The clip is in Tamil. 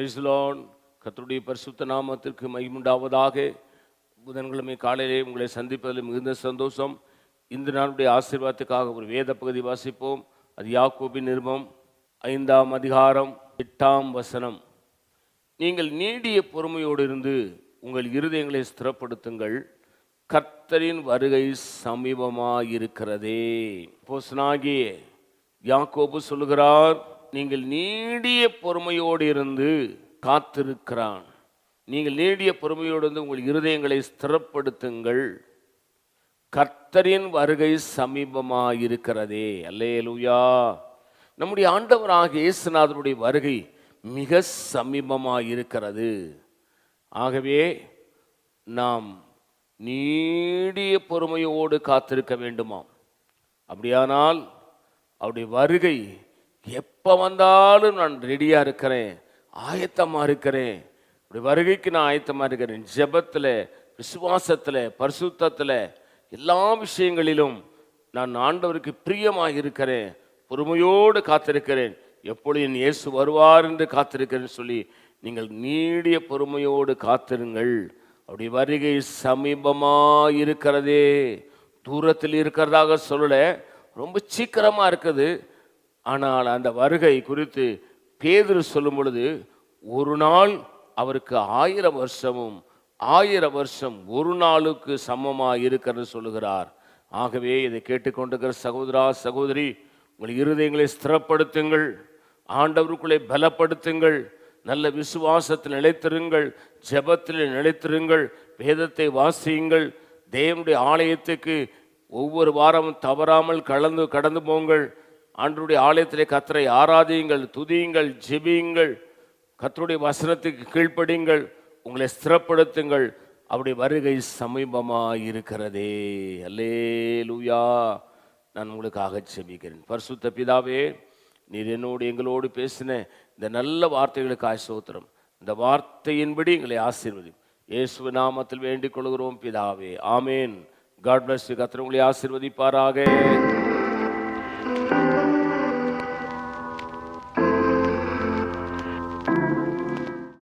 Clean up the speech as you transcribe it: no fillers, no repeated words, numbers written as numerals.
Praise the Lord. கர்த்தருடைய பரிசுத்த நாமத்திற்கு மகிமையுண்டாவதாக. புதன்கிழமை காலையிலே உங்களை சந்திப்பதில் மிகுந்த சந்தோஷம். இந்த நாளுடைய ஆசீர்வாதத்துக்காக ஒரு வேத பகுதி வாசிப்போம். அது யாக்கோபின் நிருபம் 5ஆம் அதிகாரம் 8ஆம் வசனம். நீங்கள் நீடிய பொறுமையோடு இருந்து உங்கள் இருதயங்களை ஸ்திரப்படுத்துங்கள், கர்த்தரின் வருகை சமீபமாயிருக்கிறதே. அப்போஸ்தலனாகிய யாக்கோபு சொல்லுகிறார், நீங்கள் நீடிய பொறுமையோடு இருந்து காத்திருக்கிறான். நீங்கள் நீடிய பொறுமையோடு இருந்து உங்கள் இருதயங்களை ஸ்திரப்படுத்துங்கள், கர்த்தரின் வருகை சமீபமாயிருக்கிறதே. அல்லேலூயா. நம்முடைய ஆண்டவராகிய இயேசுநாதருடைய வருகை மிக சமீபமாயிருக்கிறது. ஆகவே நாம் நீடிய பொறுமையோடு காத்திருக்க வேண்டுமாம். அப்படியானால் அவருடைய வருகை எப்போ வந்தாலும் நான் ரெடியாக இருக்கிறேன், ஆயத்தமாக இருக்கிறேன். அப்படி வருகைக்கு நான் ஆயத்தமாக இருக்கிறேன். ஜெபத்தில், விசுவாசத்தில், பரிசுத்தத்தில், எல்லா விஷயங்களிலும் நான் ஆண்டவருக்கு பிரியமாக இருக்கிறேன், பொறுமையோடு காத்திருக்கிறேன். எப்பொழுது என் இயேசு வருவார் என்று காத்திருக்கிறேன்னு சொல்லி நீங்கள் நீடிய பொறுமையோடு காத்திருங்கள். அப்படி வருகை சமீபமாக இருக்கிறதே. தூரத்தில் இருக்கிறதாக சொல்லலை, ரொம்ப சீக்கிரமாக இருக்குது. ஆனால் அந்த வருகை குறித்து பேதுரு சொல்லும் பொழுது, ஒரு நாள் அவருக்கு 1000 வருஷமும் 1000 வருஷம் ஒரு நாளுக்கு சமமாக இருக்கிறது சொல்லுகிறார். ஆகவே இதை கேட்டுக்கொண்டிருக்கிற சகோதரா சகோதரி, உங்கள் இருதயங்களை ஸ்திரப்படுத்துங்கள், ஆண்டவருக்குள்ளே பலப்படுத்துங்கள், நல்ல விசுவாசத்தில் நிலைத்திருங்கள், ஜெபத்தில் நிலைத்திருங்கள், வேதத்தை வாசியுங்கள், தேவனுடைய ஆலயத்துக்கு ஒவ்வொரு வாரமும் தவறாமல் கடந்து போங்கள். ஆண்டவருடைய ஆலயத்திலே கர்த்தரை ஆராதியுங்கள், துதியுங்கள், ஜெபியுங்கள், கர்த்தருடைய வசனத்துக்கு கீழ்ப்படியுங்கள், உங்களை ஸ்திரப்படுத்துங்கள். அவருடைய வருகை சமீபமாக இருக்கிறதே. அல்லேலூயா. நான் உங்களுக்காக ஜெபிக்கிறேன். பரிசுத்த பிதாவே, நீர் என்னோடு எங்களோடு பேசின இந்த நல்ல வார்த்தைகளுக்காக ஸ்தோத்திரம். இந்த வார்த்தையின்படி எங்களை ஆசீர்வதியும். இயேசுவின் நாமத்தில் வேண்டிக் கொள்கிறோம் பிதாவே, ஆமேன். God bless you. கர்த்தர் உங்களை ஆசீர்வதிப்பாராக.